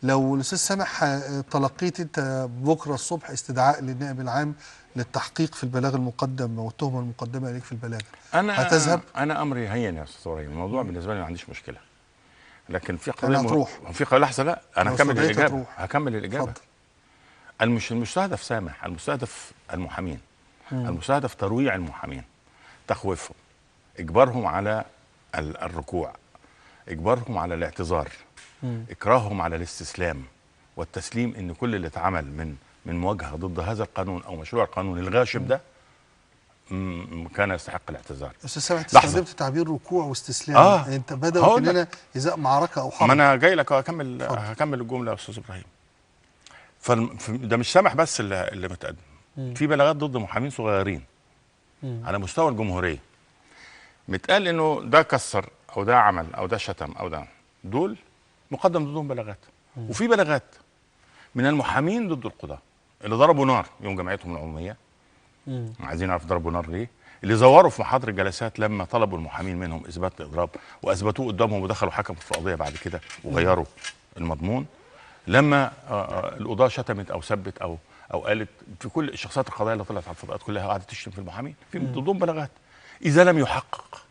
لو الاستاذ سامح تلقيت انت بكره الصبح استدعاء للنائب العام للتحقيق في البلاغ المقدم والتهمه المقدمه اليك في البلاغ، هتذهب؟ انا امري هين يا استاذ ابراهيم، الموضوع بالنسبه لي ما عنديش مشكله، لكن في يعني قضيه هتروح في قضيه. لحظه، لا انا هكمل الاجابه، هكمل الاجابه. اتفضل. المستهدف سامح، المستهدف المحامين، المستهدف ترويع المحامين، تخويفهم، اجبارهم على الركوع، اجبارهم على الاعتذار، اكراههم على الاستسلام والتسليم، ان كل اللي اتعمل من مواجهه ضد هذا القانون او مشروع القانون الغاشم ده كان يستحق الاعتذار. استاذ سامح استخدمت تعبير ركوع واستسلام، انت بدأوا كلنا ازاء معركه او حرب. ما انا جاي لك هكمل الجمله يا استاذ ابراهيم. ده مش سامح بس اللي متقدم، في بلاغات ضد محامين صغيرين على مستوى الجمهوريه، متقال انه ده كسر او ده عمل او ده شتم او ده، دول مقدم ضدهم بلاغات. وفي بلاغات من المحامين ضد القضاه اللي ضربوا نار يوم جمعيتهم العموميه، عايزين نعرف ضربوا نار ليه، اللي زوروا في محاضر الجلسات لما طلبوا المحامين منهم اثبات الاضراب واثبتوه قدامهم ودخلوا حكموا في القضيه بعد كده وغيروا المضمون، لما القضاه شتمت او سبت او قالت في كل الشخصيات القضائيه اللي طلعت على الفضاءات كلها قعدت تشتم في المحامين، في ضدهم بلاغات. اذا لم يحقق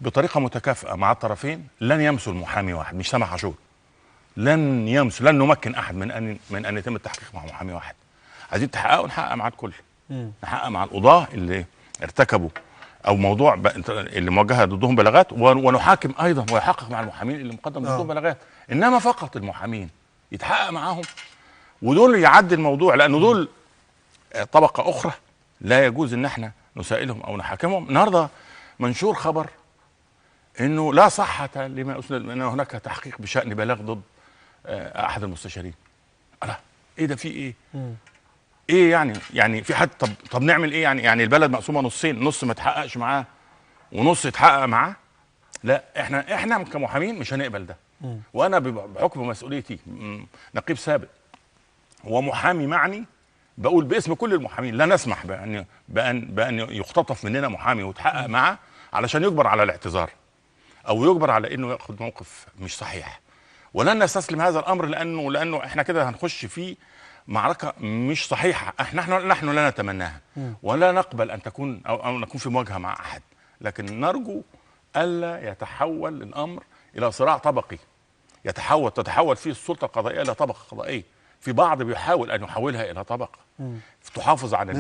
بطريقه متكافئه مع الطرفين لن يمثل محامي واحد، مش سامح عاشور، لن نمكن احد من ان يتم التحقيق مع محامي واحد. عايزين تحققوا نحقق مع الكل، نحقق مع القضاه اللي ارتكبوا او موضوع اللي موجهه ضدهم بلاغات، ونحاكم ايضا ويحقق مع المحامين اللي مقدم ضدهم بلاغات. انما فقط المحامين يتحقق معاهم ودول يعدي الموضوع، لانه دول طبقه اخرى لا يجوز ان احنا نسائلهم او نحاكمهم. النهارده منشور خبر انه لا صحه لما اسند ان هناك تحقيق بشان بلاغ ضد احد المستشارين. الله، ايه ده؟ في ايه؟ ايه يعني في حد؟ طب نعمل ايه يعني البلد مقسومه نصين، نص ما تحققش معاه ونص يتحقق معاه؟ لا، احنا كمحامين مش هنقبل ده. وانا بحكم مسؤوليتي نقيب سابق ومحامي معني، بقول باسم كل المحامين لا نسمح بان يختطف مننا محامي ويتحقق معاه علشان يجبر على الاعتذار او يجبر على انه ياخذ موقف مش صحيح. ولن نستسلم هذا الامر لانه احنا كده هنخش في معركه مش صحيحه، نحن لا نتمناها ولا نقبل ان تكون او نكون في مواجهه مع احد، لكن نرجو الا يتحول الامر الى صراع طبقي تتحول فيه السلطه القضائيه الى طبقه قضائيه. في بعض بيحاول ان يحولها الى طبقه تحافظ على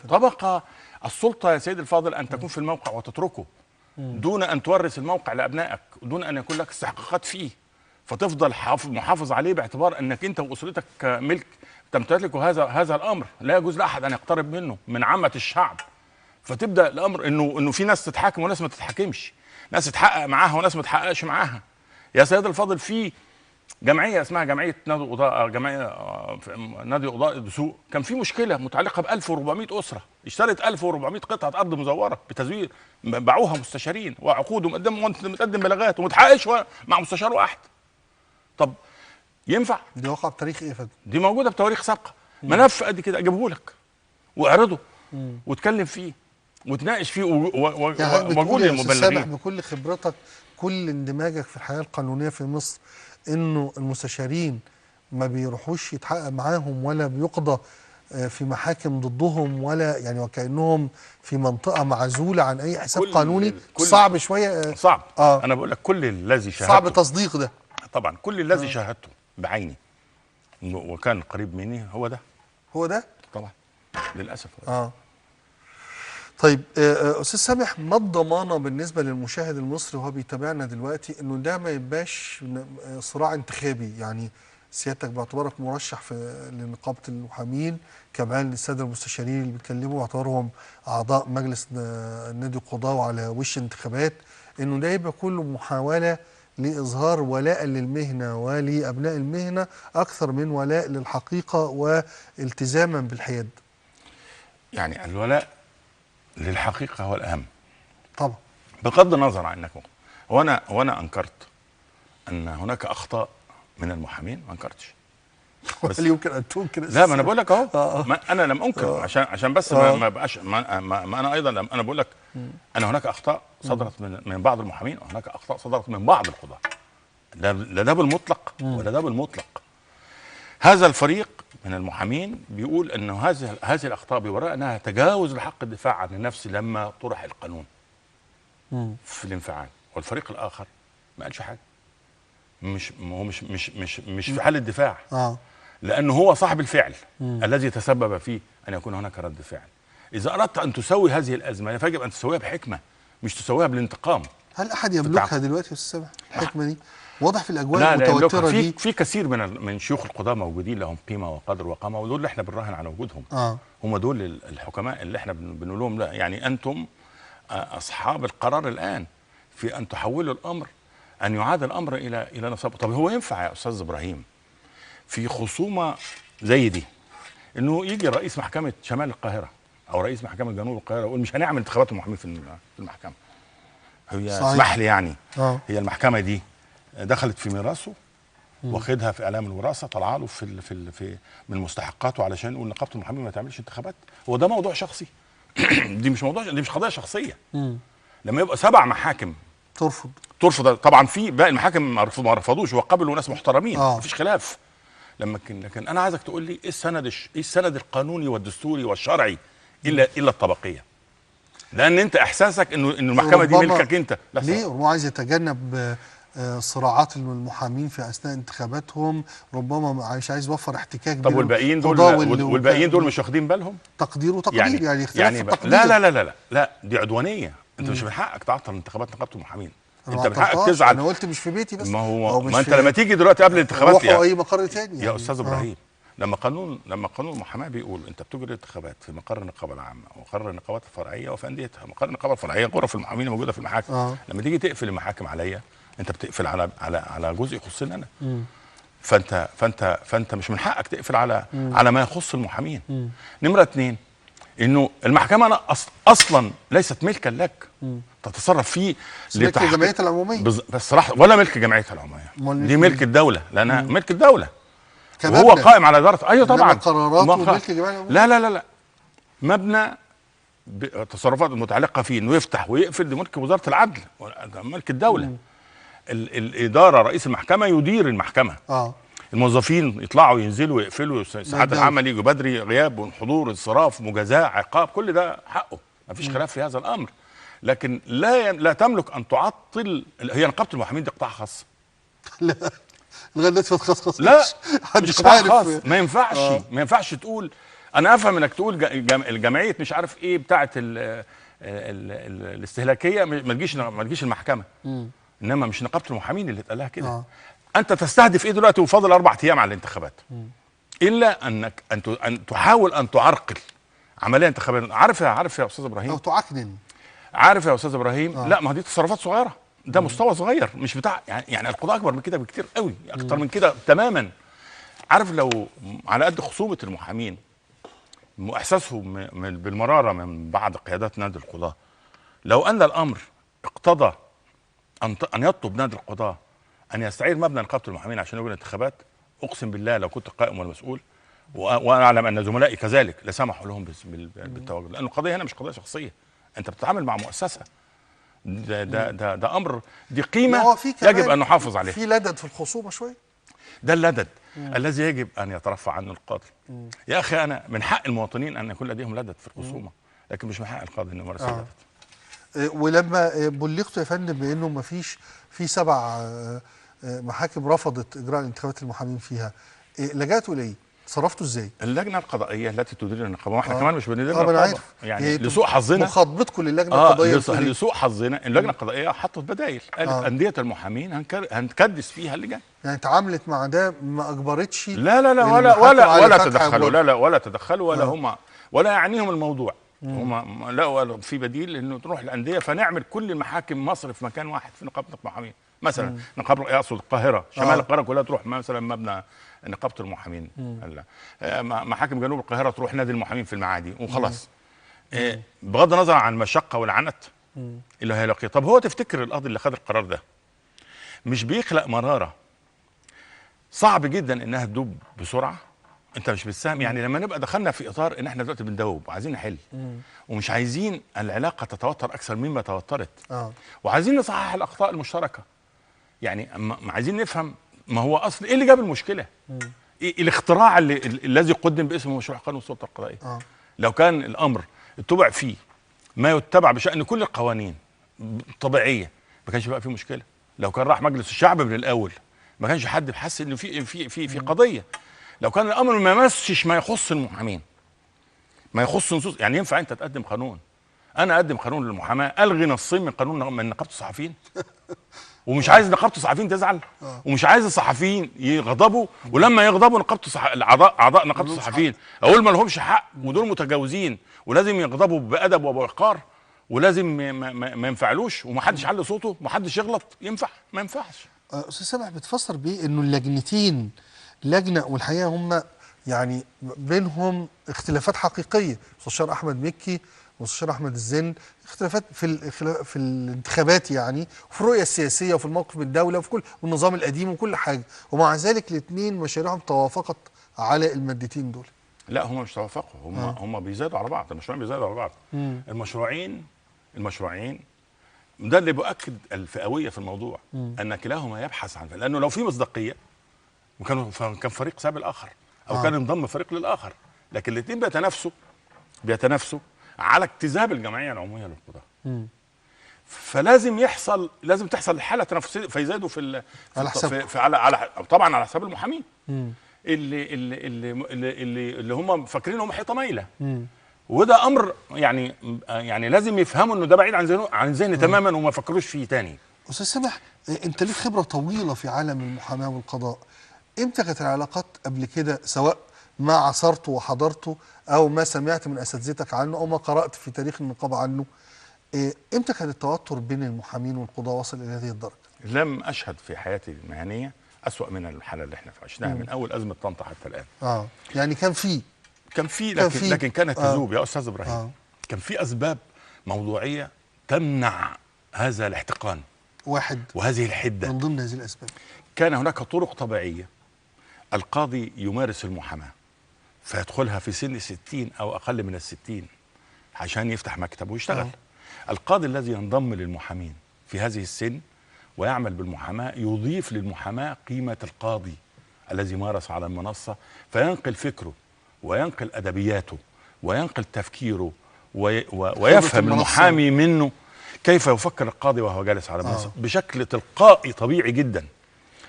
طبقه السلطه يا سيدي الفاضل ان تكون في الموقع وتتركه دون ان تورث الموقع لابنائك، دون ان يكون لك استحقاقات فيه، فتفضل محافظ عليه باعتبار انك انت واسرتك ملك تمتلكوا هذا الامر، لا يجوز لاحد ان يقترب منه من عامه الشعب. فتبدا الامر انه في ناس تتحاكم وناس ما تتحاكمش، ناس تتحقق معاها وناس ما تتحققش معاها. يا سيدي الفاضل، في جمعيه اسمها جمعيه نادي قضاء، جمعيه نادي قضاء الدسوق، كان في مشكله متعلقه ب 1400 اسره اشترت 1400 قطعه ارض مزوره بتزوير، باعوها مستشارين وعقود ومقدم بلاغات ومتحققش مع مستشار واحد. طب ينفع؟ دي واقعه بتاريخ ايه يا فندم؟ دي موجوده بتواريخ سابقه، ملف قد كده اجيبه لك واعرضه واتكلم فيه وتناقش فيه وجود المبلغين. بكل خبرتك، كل اندماجك في الحياه القانونيه في مصر، انه المستشارين ما بيروحوش يتحقق معاهم ولا بيقضى في محاكم ضدهم، ولا يعني وكانهم في منطقه معزوله عن اي حساب قانوني. صعب شويه. صعب. انا بقول لك كل الذي شاهدته صعب تصديق ده طبعا، كل الذي شاهدته بعيني وكان قريب مني هو ده طبعا للاسف. طيب استاذ سامح، ما الضمانه بالنسبه للمشاهد المصري وهو بيتابعنا دلوقتي انه ده ما يبقاش صراع انتخابي؟ يعني سيادتك باعتبارك مرشح لنقابه المحامين، كمان الساده المستشارين اللي بيتكلموا باعتبارهم اعضاء مجلس نادي القضاه وعلى وش انتخابات، انه ده يبقى كله محاوله لاظهار ولاء للمهنه ولابناء المهنه اكثر من ولاء للحقيقه والتزاما بالحياد. يعني الولاء للحقيقه هو الاهم طبعا، بغض النظر عن انك وانا انكرت ان هناك اخطاء من المحامين، ما انكرتش. بس يمكن ان تنكر. لا، ما انا بقول لك اهو، انا لم انكر عشان بس ما بقاش ما انا ايضا انا بقول لك ان هناك اخطاء صدرت من بعض المحامين وهناك اخطاء صدرت من بعض القضاة. لا ده بالمطلق ولا ده بالمطلق. هذا الفريق من المحامين بيقول انه هذه الاخطاء بوراء انها تجاوز لحق الدفاع عن النفس لما طرح القانون في الانفعال، والفريق الاخر ما قالش حاجه. هو مش في حال الدفاع، لانه هو صاحب الفعل الذي تسبب فيه ان يكون هناك رد فعل. اذا اردت ان تسوي هذه الازمه فيجب ان تسويها بحكمه، مش تسويها بالانتقام. هل احد يملكها دلوقتي يا استاذ سامح الحكمه دي؟ واضح في الاجواء المتوتره دي في كثير من شيوخ القضاه موجودين لهم قيمه وقدر وقامه، ودول اللي احنا بنراهن على وجودهم. هم دول الحكماء اللي احنا بنقول لهم لا، يعني انتم اصحاب القرار الان في ان تحولوا الامر، ان يعاد الامر الى نصابه. طب هو ينفع يا استاذ ابراهيم في خصومه زي دي انه يجي رئيس محكمه شمال القاهره او رئيس محكمه جنوب القاهره يقول مش هنعمل انتخابات المحامين في المحكمه؟ هي اسمح لي يعني هي المحكمه دي دخلت في ميراثه، واخدها في اعلام الوراثه، طلع له في من مستحقاته علشان يقول نقابه المحامين ما تعملش انتخابات. هو ده موضوع شخصي؟ دي مش قضيه شخصيه. لما يبقى 7 محاكم ترفض، طبعا في باقي المحاكم ما رفضوش وقبلوا ناس محترمين، مفيش خلاف. لكن انا عايزك تقول لي ايه السند القانوني والدستوري والشرعي الا الطبقيه؟ لان انت احساسك انه المحكمه دي ملكك انت. ليه هو عايز يتجنب صراعات المحامين في اثناء انتخاباتهم؟ ربما مش عايز يوفر احتكاك. طب والباقيين دول مش واخدين بالهم؟ تقدير وتقدير، يعني اختلاف في التقدير. لا لا لا لا لا، دي عدوانيه. انت مش من حقك تعطل انتخابات نقابه المحامين. انت من حقك تزعل. انا قلت مش في بيتي بس. ما انت لما تيجي دلوقتي قبل الانتخابات روحوا اي مقر تاني يا استاذ ابراهيم. لما قانون المحاماه بيقول انت بتجري انتخابات في مقر النقابه العامه ومقر النقابات الفرعيه وفي انديتها. مقر النقابه الفرعيه غرف المحامين موجوده في المحاكم. لما تيجي تقفل المحاكم عليا انت بتقفل على جزء يخصني انا. فانت مش من حقك تقفل على ما يخص المحامين. نمره 2 انه المحكمه أنا اصلا ليست ملكا لك تتصرف فيه. ملك الجمعيات العموميه بس ولا ملك الجمعيات العموميه، دي ملك الدوله لانها ملك الدوله وهو قائم على اداره. ايوه طبعا قرارات وملك الجمعيات العموميه. لا مبنى التصرفات المتعلقه فيه انه يفتح ويقفل دي ملك وزاره العدل، ملك الدوله. الاداره رئيس المحكمه يدير المحكمه. الموظفين يطلعوا ينزلوا يقفلوا، ساعات العمل يجوا بدري، غياب وحضور، انصراف، مجازاه، عقاب، كل ده حقه، ما فيش خلاف في هذا الامر. لكن لا تملك ان تعطل. هي نقابه المحامين دي قطاع خاص. لا لغايه دلوقتي ما تخصصش. لا مش قطاع خاص. ما ينفعش تقول. انا افهم انك تقول الجمعيه مش عارف ايه بتاعه الاستهلاكيه ما تجيش المحكمه. انما مش نقابه المحامين اللي اتقال لها كده. انت تستهدف ايه دلوقتي وفاضل 4 ايام على الانتخابات؟ الا انك ان تحاول ان تعرقل عمليه انتخابيه. عارف يا استاذ ابراهيم، او تعكنن. عارف يا استاذ ابراهيم، لا ما دي تصرفات صغيره، ده مستوى صغير مش بتاع يعني القضاء اكبر من كده بكتير قوي، اكتر من كده تماما. عارف لو على قد خصومه المحامين واحساسهم بالمراره من بعض قيادات نادي القضاه، لو ان الامر اقتضى ان يطلب نادي القضاه ان يستعير مبنى نقابه المحامين عشان يجري الانتخابات، اقسم بالله لو كنت قائم والمسؤول وانا اعلم ان زملائي كذلك لسمحوا لهم بالتواجد، لان القضيه هنا مش قضيه شخصيه، انت بتتعامل مع مؤسسه. ده امر، دي قيمه يجب ان نحافظ عليها. في لدد في الخصومه شويه. ده اللدد الذي يجب ان يترفع عنه القاضي. يا اخي انا من حق المواطنين ان يكون لديهم لدد في الخصومه، لكن مش من حق القاضي انه يمارس اللدد. ولما بلغت يا فندم بانه ما فيش في 7 محاكم رفضت اجراء الانتخابات المحامين فيها، لجأتوا ليه؟ تصرفتوا ازاي؟ اللجنه القضائيه التي تدير النقابه، واحنا كمان مش بندير النقابه. انا عارف يعني لسوء حظنا مخاطبتكم للجنه القضائيه. لسوء حظنا اللجنه القضائيه حطت بدائل، قالت انديه المحامين هنكدس فيها اللجان. يعني تعاملت مع ده، ما اجبرتش. لا ولا تدخلوا. ولا تدخلوا ولا هم ولا يعنيهم الموضوع. هم لقوا في بديل انه تروح الانديه فنعمل كل المحاكم مصر في مكان واحد في نقابه المحامين. مثلا نقابه اقصد القاهره، شمال القاهره كلها تروح مثلا مبنى نقابه المحامين. محاكم جنوب القاهره تروح نادي المحامين في المعادي وخلاص. بغض النظر عن المشقه والعنت اللي هيلاقيه. طب هو تفتكر القاضي اللي خد القرار ده مش بيخلق مراره صعب جدا انها تدوب بسرعه؟ انت مش بتساهم. يعني لما نبقى دخلنا في اطار ان احنا دلوقتي بندوب وعايزين نحل ومش عايزين العلاقه تتوتر اكثر مما توترت، وعايزين نصحح الاخطاء المشتركه، يعني عايزين نفهم ما هو اصل ايه اللي جاب المشكله؟ إيه الاختراع الذي قدم باسم مشروع قانون السلطه القضائيه؟ لو كان الامر اتبع فيه ما يتبع بشان كل القوانين طبيعيه ما كانش بقى فيه مشكله. لو كان راح مجلس الشعب من الاول ما كانش حد حس انه في قضيه. لو كان الامر ما يمسش ما يخص المحامين، ما يخص نصوص، يعني ينفع انت تقدم قانون، انا اقدم قانون للمحاماه الغي نصين من قانون من نقابه الصحفيين ومش عايز نقابه الصحفيين تزعل ومش عايز الصحفيين يغضبوا، ولما يغضبوا نقابه اعضاء نقابه الصحفيين اقول ما لهمش حق ودول متجاوزين ولازم يغضبوا بادب وبوقار ولازم ما ينفعلوش ومحدش يعلي صوته ومحدش يغلط. ينفع؟ ما ينفعش. استاذ سامح بتفسر بيه انه اللجنتين لجنه والحقيقه هم يعني بينهم اختلافات حقيقيه، مستشار احمد مكي ومستشار احمد الزن، اختلافات في الانتخابات يعني وفي الرؤيه السياسيه وفي الموقف من الدوله وفي كل والنظام القديم وكل حاجه، ومع ذلك الاثنين مشاريعهم توافقت على المادتين دول. لا هم مش توافقوا، هم بيزادوا على بعض، المشروعين بيزادوا على بعض. المشروعين ده اللي بيؤكد الفئويه في الموضوع ان كلاهما يبحث عن، لانه لو في مصداقيه كان فريق ساب الاخر او كان انضم فريق للاخر، لكن الاثنين بيتنافسوا على اكتساب الجمعيه العموميه للقضاء. لازم تحصل حاله تنافسيه فيزادوا على طبعا على حساب المحامين اللي هم فاكرين هم حيطه مايله. وده امر يعني لازم يفهموا انه ده بعيد عن الذهن تماما وما يفكروش فيه تاني. استاذ سامح انت ليك خبره طويله في عالم المحاماه والقضاء، امتى كانت العلاقات قبل كده سواء ما عاصرته وحضرته او ما سمعت من اساتذتك عنه او ما قرات في تاريخ النقابه عنه، امتى كان التوتر بين المحامين والقضاة وصل الى هذه الدرجه؟ لم اشهد في حياتي المهنيه اسوأ من الحاله اللي احنا عشناها من اول ازمه طنطا حتى الان. يعني كان في لكن كانت تذوب يا استاذ ابراهيم. كان في اسباب موضوعيه تمنع هذا الاحتقان وهذه الحده. من ضمن هذه الاسباب كان هناك طرق طبيعيه القاضي يمارس المحاماه فيدخلها في سن 60 او اقل من 60 عشان يفتح مكتب ويشتغل. القاضي الذي ينضم للمحامين في هذه السن ويعمل بالمحاماه يضيف للمحاماه قيمه القاضي الذي مارس على المنصه، فينقل فكره وينقل ادبياته وينقل تفكيره ويفهم المحامي منه كيف يفكر القاضي وهو جالس على المنصه بشكل تلقائي طبيعي جدا،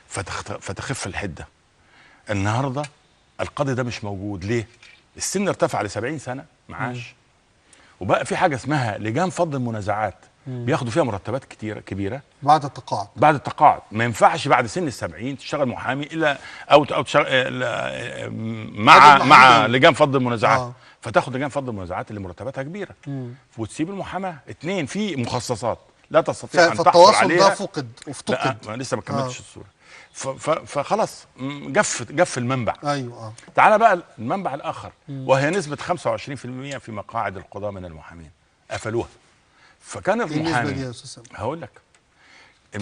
فتخف الحده. النهارده القاضي ده مش موجود. ليه؟ السن ارتفع ل70 سنه معاش، وبقى في حاجه اسمها لجان فض المنازعات بياخدوا فيها مرتبات كبيره بعد التقاعد. ما ينفعش بعد سن ل70 تشتغل محامي الا او تشتغل مع لجان فض المنازعات. فتاخد لجان فض المنازعات اللي مرتباتها كبيره وتسيب المحاماه. 2 في مخصصات لا تستطيع ان تحصل عليها. فالتواصل ده افتقد. لا لسه ما كملتش الصوره. فخلاص جف المنبع. ايوه تعال بقى المنبع الاخر وهي نسبه 25% في مقاعد القضاه من المحامين قفلوها. فكان المحامي هقول لك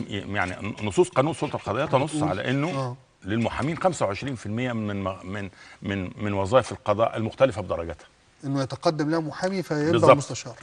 يعني نصوص قانون السلطه القضائيه تنص على انه للمحامين 25% من وظائف القضاء المختلفه بدرجاتها، انه يتقدم لها محامي فيبقى مستشار.